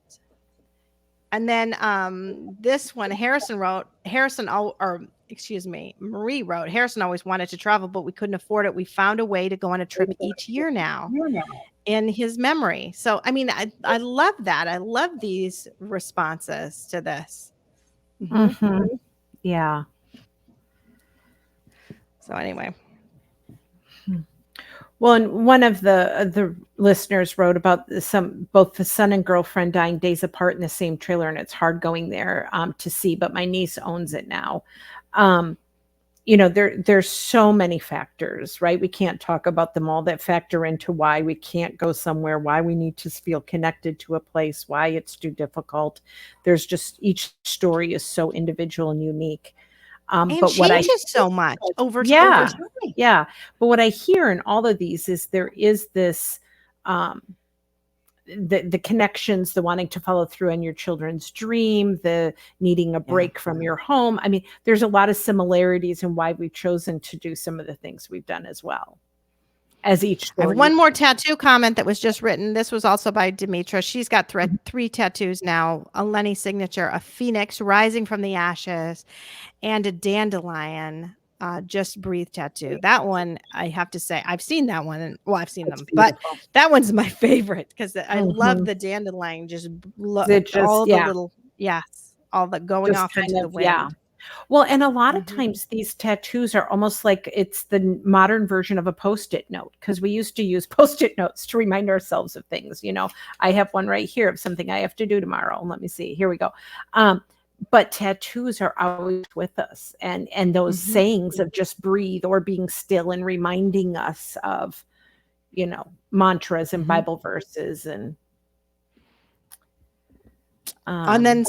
And then this one, Marie wrote, Harrison always wanted to travel, but we couldn't afford it. We found a way to go on a trip each year now in his memory. So, I mean, I love that. I love these responses to this. Yeah. So anyway. Well, and one of the listeners wrote about both the son and girlfriend dying days apart in the same trailer, and it's hard going there to see. But my niece owns it now. There's so many factors, right? We can't talk about them all that factor into why we can't go somewhere, why we need to feel connected to a place, why it's too difficult. There's just each story is so individual and unique. And but changes so much over time. Yeah. But what I hear in all of these is there is this, the connections, the wanting to follow through on your children's dream, the needing a break from your home. I mean, there's a lot of similarities in why we've chosen to do some of the things we've done as well. As each story. I have one more tattoo comment that was just written. This was also by Demetra. She's got three tattoos now: a Lenny signature, a phoenix rising from the ashes, and a dandelion just breathe tattoo. That one, I have to say, I've seen that one. And, well, I've seen them, but that one's my favorite because I love the dandelion. Just all the little, all the going off into the wind. Yeah. Well, and a lot of times these tattoos are almost like it's the modern version of a Post-it note, because we used to use Post-it notes to remind ourselves of things. I have one right here of something I have to do tomorrow. Let me see. Here we go. But tattoos are always with us, and those sayings of just breathe or being still and reminding us of, mantras and Bible verses and then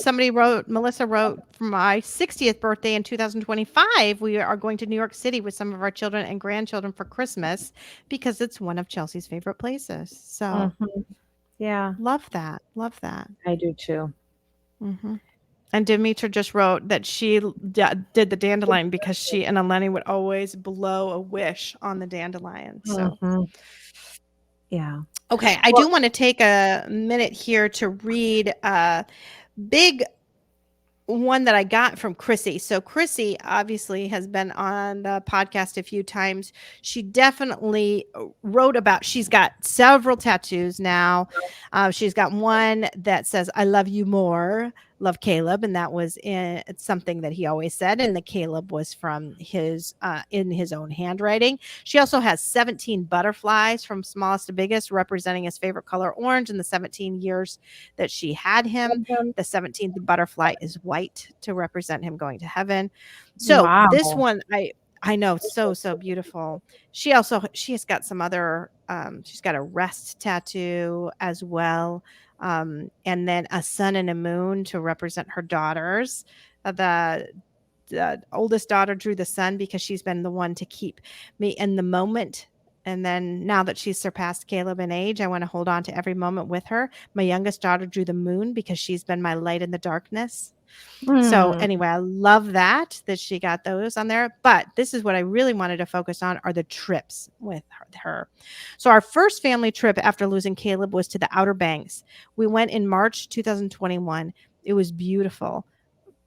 Melissa wrote, for my 60th birthday in 2025, we are going to New York City with some of our children and grandchildren for Christmas because it's one of Chelsea's favorite places. So love that. I do too. And Demetra just wrote that she did the dandelion because she and Eleni would always blow a wish on the dandelion. So okay, I do want to take a minute here to read a big one that I got from Chrissy. So Chrissy obviously has been on the podcast a few times. She definitely wrote about, she's got several tattoos now. She's got one that says, I love you more, love Caleb. And that was it's something that he always said. And the Caleb was from his, in his own handwriting. She also has 17 butterflies from smallest to biggest, representing his favorite color, orange, in the 17 years that she had him. The 17th butterfly is white to represent him going to heaven. So this one, I know, so beautiful. She has got some other, she's got a rest tattoo as well. And then a sun and a moon to represent her daughters. The oldest daughter drew the sun because she's been the one to keep me in the moment. And then now that she's surpassed Caleb in age, I want to hold on to every moment with her. My youngest daughter drew the moon because she's been my light in the darkness. So anyway, I love that she got those on there. But this is what I really wanted to focus on are the trips with her. So our first family trip after losing Caleb was to the Outer Banks. We went in March 2021. It was beautiful.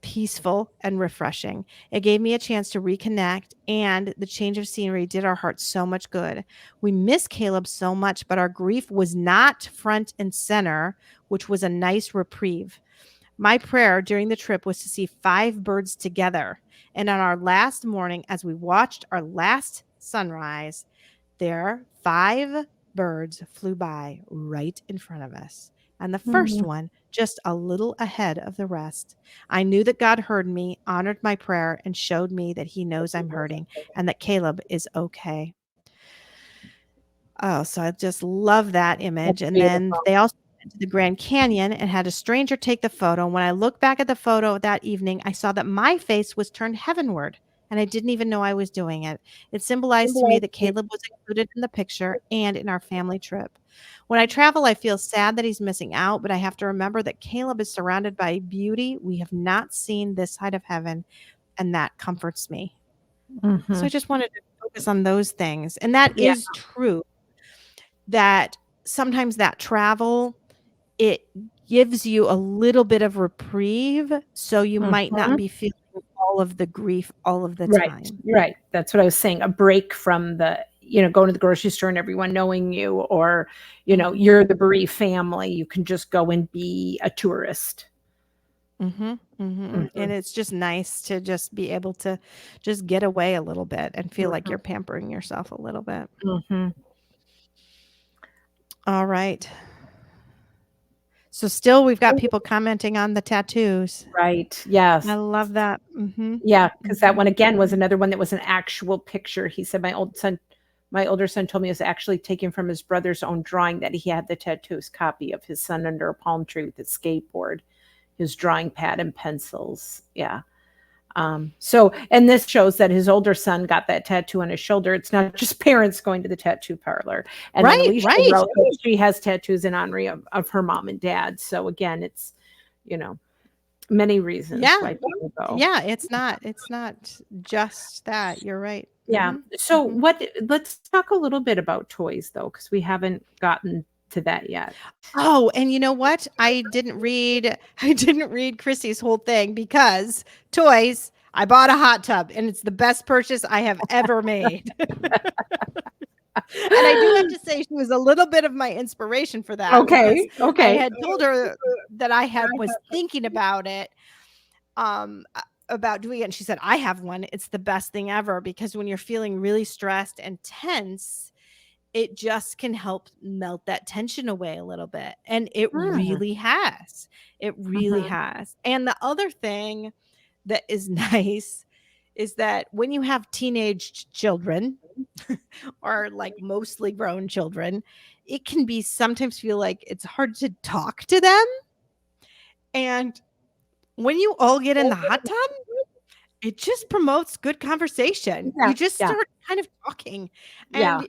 peaceful and refreshing. It gave me a chance to reconnect, and the change of scenery did our hearts so much good. We miss Caleb so much, but our grief was not front and center, which was a nice reprieve. My prayer during the trip was to see 5 birds together. And on our last morning, as we watched our last sunrise, there 5 birds flew by right in front of us. And the first one just a little ahead of the rest. I knew that God heard me, honored my prayer, and showed me that he knows I'm hurting and that Caleb is okay. Oh, so I just love that image. That's And then beautiful. they also went to the Grand Canyon and had a stranger take the photo. When I looked back at the photo that evening, I saw that my face was turned heavenward, and I didn't even know I was doing it. It symbolized to me that Caleb was included in the picture and in our family trip. When I travel, I feel sad that he's missing out, but I have to remember that Caleb is surrounded by beauty we have not seen this side of heaven, and that comforts me. So I just wanted to focus on those things. And that Yeah. is true, that sometimes that travel, it gives you a little bit of reprieve, so you might not be feeling all of the grief all of the Right, time. right. That's what I was saying. A break from the, going to the grocery store and everyone knowing you, or, you're the bereaved family. You can just go and be a tourist. And it's just nice to just be able to just get away a little bit and feel like you're pampering yourself a little bit. All right. So still we've got people commenting on the tattoos. Right. Yes. I love that. Yeah, because that one again was another one that was an actual picture. He said my older son told me it was actually taken from his brother's own drawing, that he had the tattoos copy of his son under a palm tree with his skateboard, his drawing pad and pencils. Yeah. So, and this shows that his older son got that tattoo on his shoulder. It's not just parents going to the tattoo parlor. And then Alicia wrote that she has tattoos in honor of her mom and dad. So again, it's, many reasons why people go. Yeah, it's not just that. You're right. Yeah. So let's talk a little bit about toys though, because we haven't gotten to that yet. Oh, and you know what? I didn't read Chrissy's whole thing, because toys, I bought a hot tub and it's the best purchase I have ever made. And I do have to say she was a little bit of my inspiration for that. Okay. I had told her that I was thinking about it, about doing it, and she said, I have one. It's the best thing ever, because when you're feeling really stressed and tense, it just can help melt that tension away a little bit. And it really has. It really has. And the other thing that is nice is that when you have teenage children or like mostly grown children, it can be sometimes feel like it's hard to talk to them. And when you all get in the hot tub, it just promotes good conversation. You just start kind of talking. And,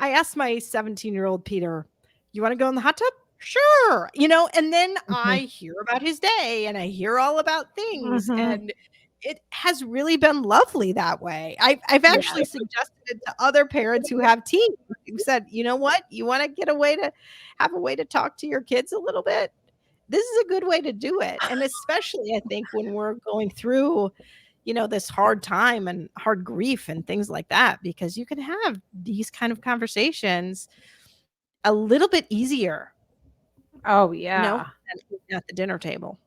I asked my 17-year-old Peter, you want to go in the hot tub? Sure. And then I hear about his day and I hear all about things. And it has really been lovely that way. I've actually suggested it to other parents who have teens, who said, you know what? You want to have a way to talk to your kids a little bit? This is a good way to do it. And especially I think when we're going through, this hard time and hard grief and things like that, because you can have these kind of conversations a little bit easier. Oh yeah. At the dinner table.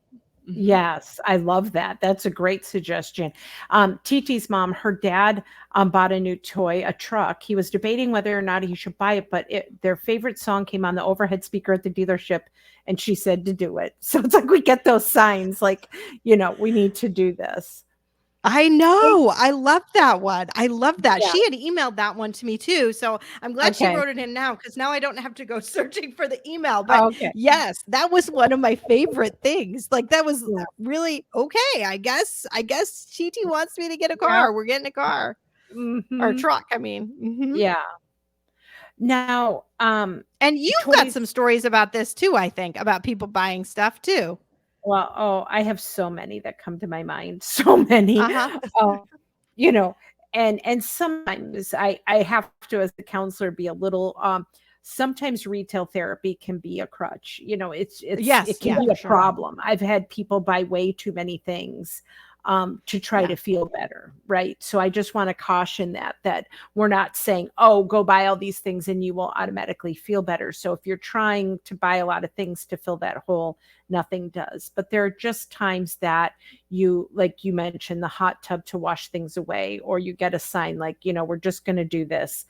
Yes, I love that. That's a great suggestion. TT's mom, her dad bought a new toy, a truck. He was debating whether or not he should buy it, but their favorite song came on the overhead speaker at the dealership, and she said to do it. So it's like we get those signs like, we need to do this. I know. I love that one. I love that. Yeah. She had emailed that one to me too. So I'm glad she wrote it in now, because now I don't have to go searching for the email. But yes, that was one of my favorite things. Like that was really okay. I guess TT wants me to get a car. Yeah. We're getting a car or truck. I mean, yeah. Now, and you've got some stories about this too, I think, about people buying stuff too. Well, I have so many that come to my mind. So many, and sometimes I have to, as a counselor, be a little sometimes retail therapy can be a crutch. You know, it Yes, can yeah, be for a sure. problem. I've had people buy way too many things to try Yeah. to feel better, right? So I just want to caution that we're not saying, oh, go buy all these things and you will automatically feel better. So if you're trying to buy a lot of things to fill that hole, nothing does. But there are just times that you, like you mentioned, the hot tub to wash things away, or you get a sign like, you know, we're just going to do this.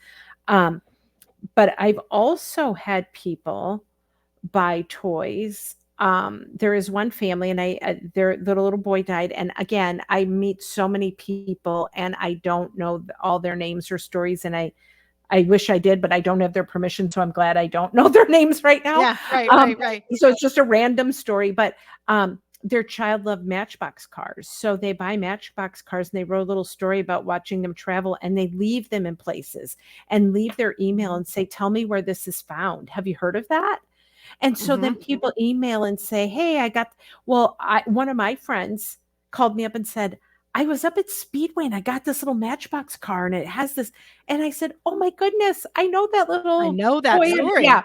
But I've also had people buy toys. There is one family, and their little boy died. And again, I meet so many people, and I don't know all their names or stories. And I wish I did, but I don't have their permission. So I'm glad I don't know their names right now. Yeah, right. So it's just a random story, but their child loved Matchbox cars. So they buy Matchbox cars and they wrote a little story about watching them travel, and they leave them in places and leave their email and say, tell me where this is found. Have you heard of that? And so then people email and say, hey, one of my friends called me up and said, I was up at Speedway and I got this little Matchbox car and it has this. And I said, oh my goodness, I know that little I know that toy. story. Yeah.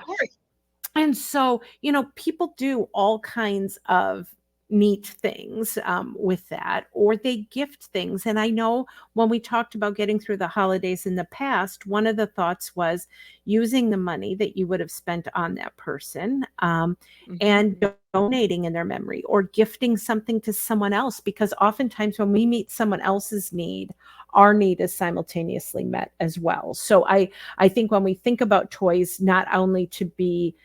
And so, you know, people do all kinds of neat things with that, or they gift things. And I know when we talked about getting through the holidays in the past, one of the thoughts was using the money that you would have spent on that person and donating in their memory, or gifting something to someone else. Because oftentimes when we meet someone else's need, our need is simultaneously met as well. So I think when we think about toys, not only to be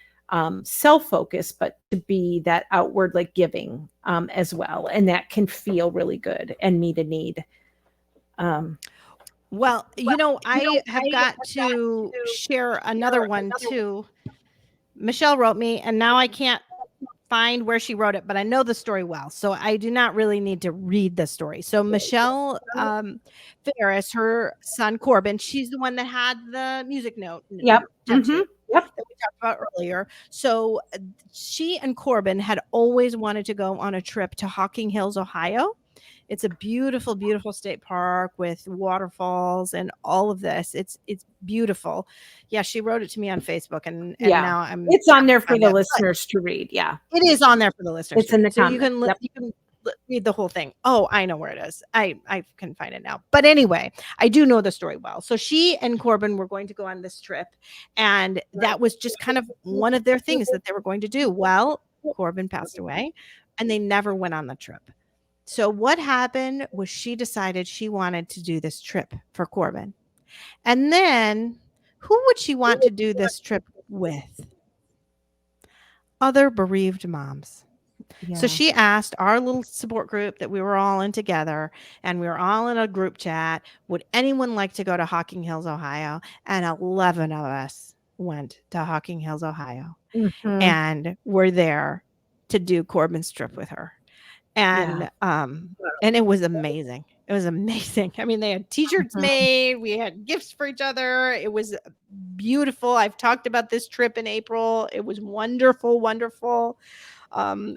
self-focused, but to be that outward, like giving as well. And that can feel really good and meet a need. Well, you know, I have got to share another one too. Michelle wrote me, and now I can't find where she wrote it, but I know the story well. So I do not really need to read the story. So Michelle Ferris, her son Corbin, she's the one that had the music note tattoo that we talked about earlier. So she and Corbin had always wanted to go on a trip to Hocking Hills, Ohio. It's a beautiful, beautiful state park with waterfalls and all of this. It's beautiful. Yeah, she wrote it to me on Facebook, and now it's on there for the listeners to read. Yeah, it is on there for the listeners. It's in the comments. You can read the whole thing. Oh, I know where it is. I can find it now. But anyway, I do know the story well. So she and Corbin were going to go on this trip, and that was just kind of one of their things that they were going to do. Well, Corbin passed away, and they never went on the trip. So what happened was she decided she wanted to do this trip for Corbin. And then who would she want to do this trip with? Other bereaved moms. Yeah. So she asked our little support group that we were all in together, and we were all in a group chat, would anyone like to go to Hocking Hills, Ohio? And 11 of us went to Hocking Hills, Ohio, and we're there to do Corbin's trip with her. And and it was amazing. It was amazing. I mean, they had t-shirts made, we had gifts for each other. It was beautiful. I've talked about this trip in April. It was wonderful, wonderful.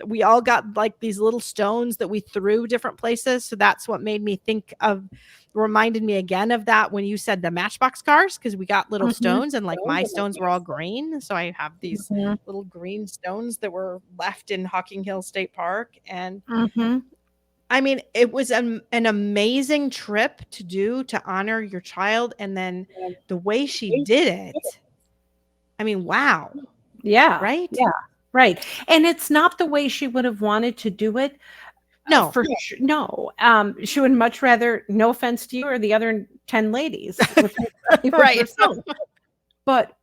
We all got like these little stones that we threw different places. So that's what made me think of, reminded me again of that when you said the Matchbox cars, because we got little stones, and like my stones were all green. So I have these little green stones that were left in Hocking Hill State Park. And I mean, it was an amazing trip to do, to honor your child. And then the way she did it, I mean, wow. Yeah. Right? Yeah. Right. And it's not the way she would have wanted to do it. No. For sure. No. She would much rather, no offense to you or the other 10 ladies. Right. But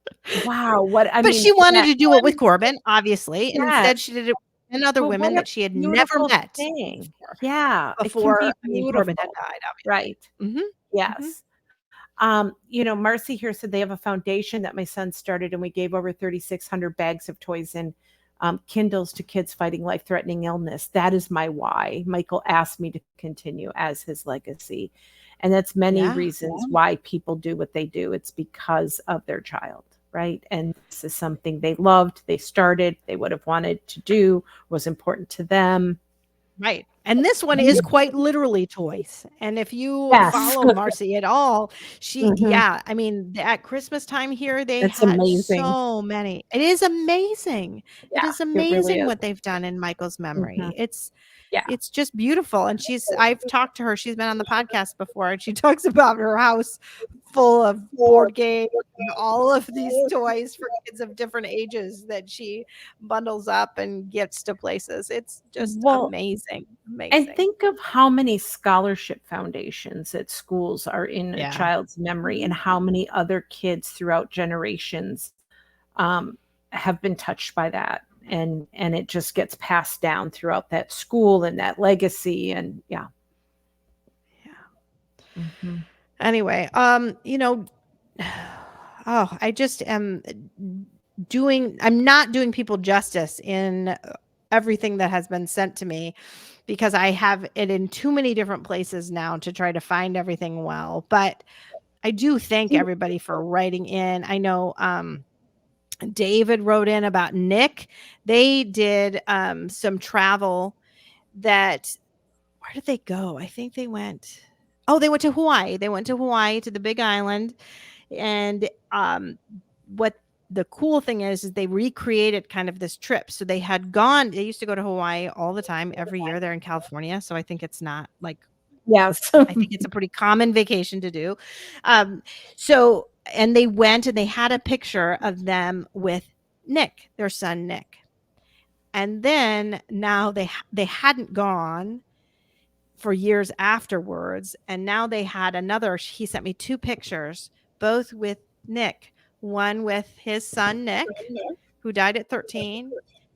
wow, I mean, she wanted to do it with Corbin, obviously. And instead she did it with 10 other But women that she had never met thing. Yeah. before Corbin had died, obviously. Right. Yes. You know, Marcy here said they have a foundation that my son started, and we gave over 3,600 bags of toys and Kindles to kids fighting life-threatening illness. That is my why. Michael asked me to continue as his legacy. And that's many reasons why people do what they do. It's because of their child, right? And this is something they loved, they started, they would have wanted to do, was important to them. Right. And this one is quite literally toys. And if you Yes. follow Marcy at all, Mhm. yeah, I mean, at Christmas time here, they It's had amazing. so many. It is amazing. It Yeah, is it really amazing is. what they've done in Michael's memory. Mhm. It's Yeah. just beautiful. And I've talked to her. She's been on the podcast before, and she talks about her house full of board games and all of these toys for kids of different ages that she bundles up and gifts to places. It's just Well, amazing. and Amazing. think of how many scholarship foundations at schools are in a Yeah. child's memory, and how many other kids throughout generations have been touched by that. And it just gets passed down throughout that school and that legacy. And yeah. Mhm. Anyway, I just am I'm not doing people justice in everything that has been sent to me, because I have it in too many different places now to try to find everything well. But I do thank everybody for writing in. I know David wrote in about Nick. They did some travel that, where did they go? I think they went to Hawaii. They went to Hawaii, to the Big Island. And what the cool thing is they recreated kind of this trip. So they used to go to Hawaii all the time, every year. They're in California, so I think it's not like, Yes. I think it's a pretty common vacation to do. And they went and they had a picture of them with Nick, their son Nick. And then now they hadn't gone for years afterwards, and now they had he sent me 2 pictures, both with Nick, one with his son Nick, who died at 13,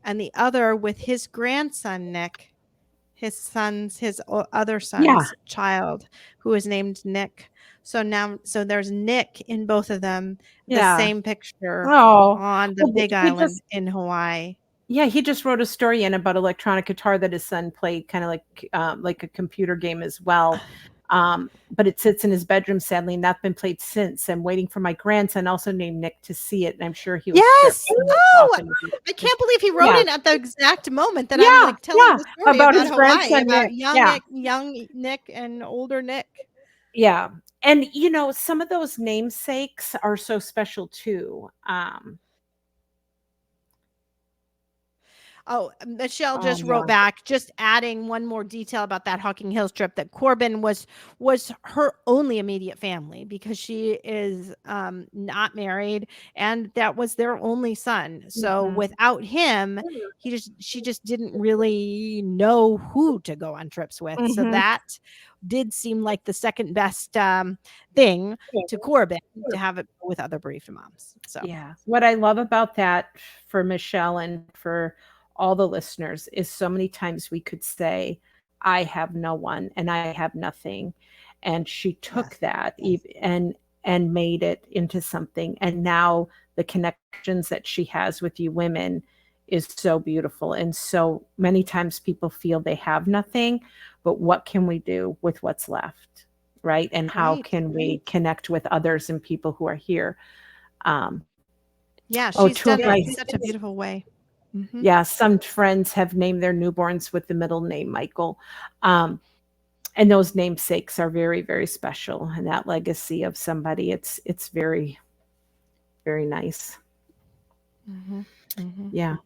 and the other with his grandson Nick, his other son's child, who is named Nick. So there's Nick in both of them, the same picture on the Big Island in Hawaii. Yeah, he just wrote a story in about electronic guitar that his son played, kind of like a computer game as well. But it sits in his bedroom, sadly, not been played since. I'm waiting for my grandson, also named Nick, to see it, and I'm sure he was. Yes. I can't believe he wrote it at the exact moment that I'm like telling the story about his Hawaii, grandson, about Nick. young Nick and older Nick. Yeah. And some of those namesakes are so special too. Michelle just wrote back, just adding one more detail about that Hocking Hills trip, that Corbin was her only immediate family, because she is not married, and that was their only son. So without him, she just didn't really know who to go on trips with. So that did seem like the second best thing to Corbin, to have it with other bereaved moms. So yeah, what I love about that for Michelle and for all the listeners is so many times we could say, I have no one and I have nothing. And she took that and made it into something. And now the connections that she has with you women is so beautiful. And so many times people feel they have nothing, but what can we do with what's left? Right. And how can we connect with others and people who are here? Yeah, she's done it in such a beautiful way. Yeah, some friends have named their newborns with the middle name Michael. And those namesakes are very, very special. And that legacy of somebody, it's very, very nice. Yeah.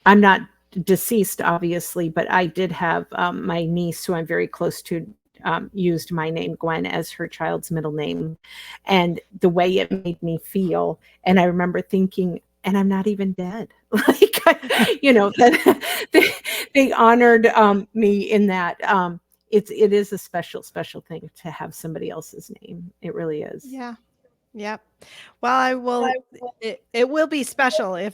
I'm not deceased, obviously, but I did have my niece, who I'm very close to, used my name, Gwen, as her child's middle name. And the way it made me feel. And I remember thinking, and I'm not even dead. Like, that they honored me in that. It is a special, special thing to have somebody else's name. It really is. Yeah. Yep. Well, it will be special if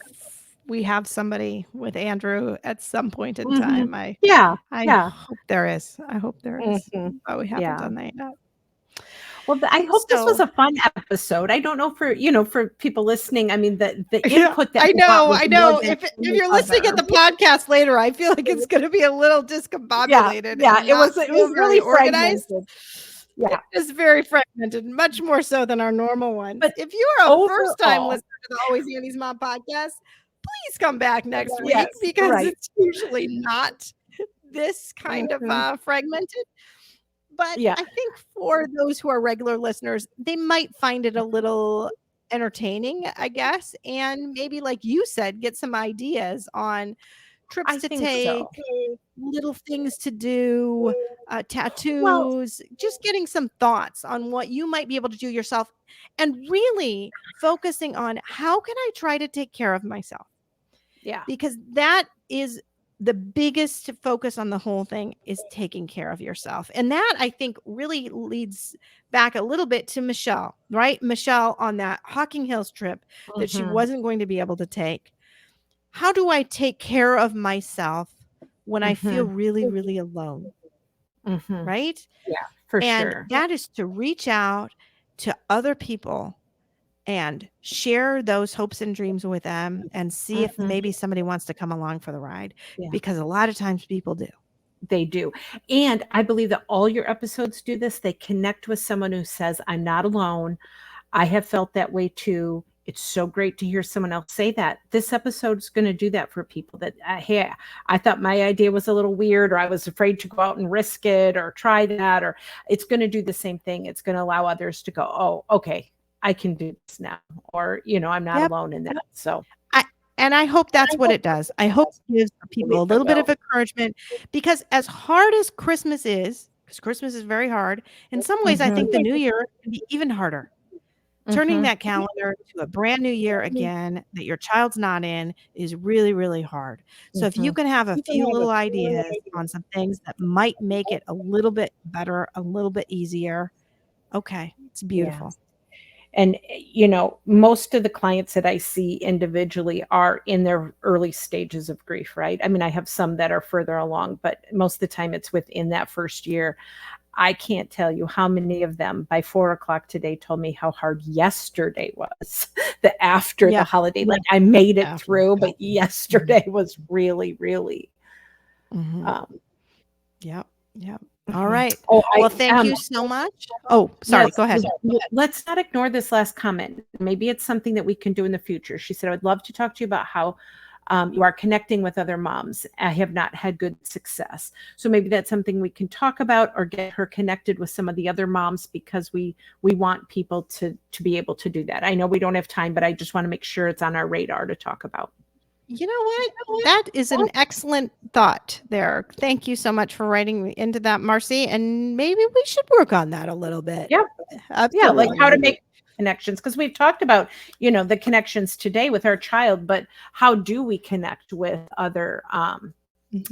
we have somebody with Andrew at some point in time. I hope there is. I hope there is. But we haven't done that yet. Well, I hope this was a fun episode. I don't know for people listening. I mean, the input that I know. If you're listening at the podcast later, I feel like it's going to be a little discombobulated. Yeah, it was really organized. Fragmented. Yeah, it's very fragmented, much more so than our normal one. But if you are a first-time listener to the Always Annie's Mom podcast, please come back next week, because it's usually not this kind of Mhm. fragmented. But Yeah. I think for those who are regular listeners, they might find it a little entertaining, I guess. And maybe, like you said, get some ideas on trips I to think take, so. little things to do, Well, tattoos, just getting some thoughts on what you might be able to do yourself and really focusing on how can I try to take care of myself? yeah. Because that is the biggest focus on the whole thing is taking care of yourself. And that I think really leads back a little bit to Michelle, right? Michelle on that Hocking Hills trip that she Mhm. wasn't going to be able to take. How do I take care of myself when I feel Mhm. really, really alone? Mhm. Right. Yeah, for And sure. that is to reach out to other people and share those hopes and dreams with them and see if Mhm. maybe somebody wants to come along for the ride, Yeah, because a lot of times people do. they do. And I believe that all your episodes do this. They connect with someone who says, "I'm not alone. I have felt that way too." It's so great to hear someone else say that. This episode is going to do that for people that, hey, I thought my idea was a little weird, or I was afraid to go out and risk it or try that, or it's going to do the same thing. It's going to allow others to go, oh, okay, I can do this now. Or, I'm not Yep. alone in that. So I and I hope that's what it does. I hope it gives I people believe a it little bit will. of encouragement, because as hard as Christmas is, because Christmas is very hard, in some ways I Mhm. think the new year can be even harder. Turning Mhm. that calendar to a brand new year again that your child's not in is really, really hard. So if you Mhm. can have a few little ideas on some things that might make it a little bit better, a little bit easier, okay, it's Yeah. beautiful. And, most of the clients that I see individually are in their early stages of grief, right? I mean, I have some that are further along, but most of the time it's within that first year. I can't tell you how many of them by 4 o'clock today told me how hard yesterday was, the after the Yeah. holiday. Like, I made it After. through, but yesterday was really, really. Mhm. Um, Yep. Yep. All mhm. right. Oh, Well, thank you so much. Oh, sorry. yes, Go ahead. let's not ignore this last comment. Maybe it's something that we can do in the future. She said, "I would love to talk to you about how you are connecting with other moms. I have not had good success." So maybe that's something we can talk about, or get her connected with some of the other moms, because we want people to be able to do that. I know we don't have time, but I just want to make sure it's on our radar to talk about. You know what? That is an excellent thought there. Thank you so much for writing into that, Marcy. And maybe we should work on that a little bit. Yeah. Yeah, like how to Absolutely. make connections, because we've talked about, the connections today with our child, but how do we connect with other Mhm.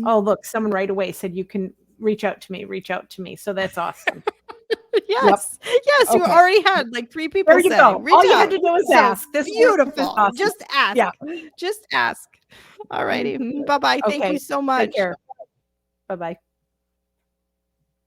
oh, look, someone right away said you can reach out to me. So that's awesome. Yep. Yes. Yes. You Okay. already had like 3 people There you say, go. reach All you had out. to do was So ask. This is beautiful. awesome. Just ask. Yeah. Just ask. All righty. Mhm. Bye bye. Thank you Okay. so Take much. care. Bye-bye.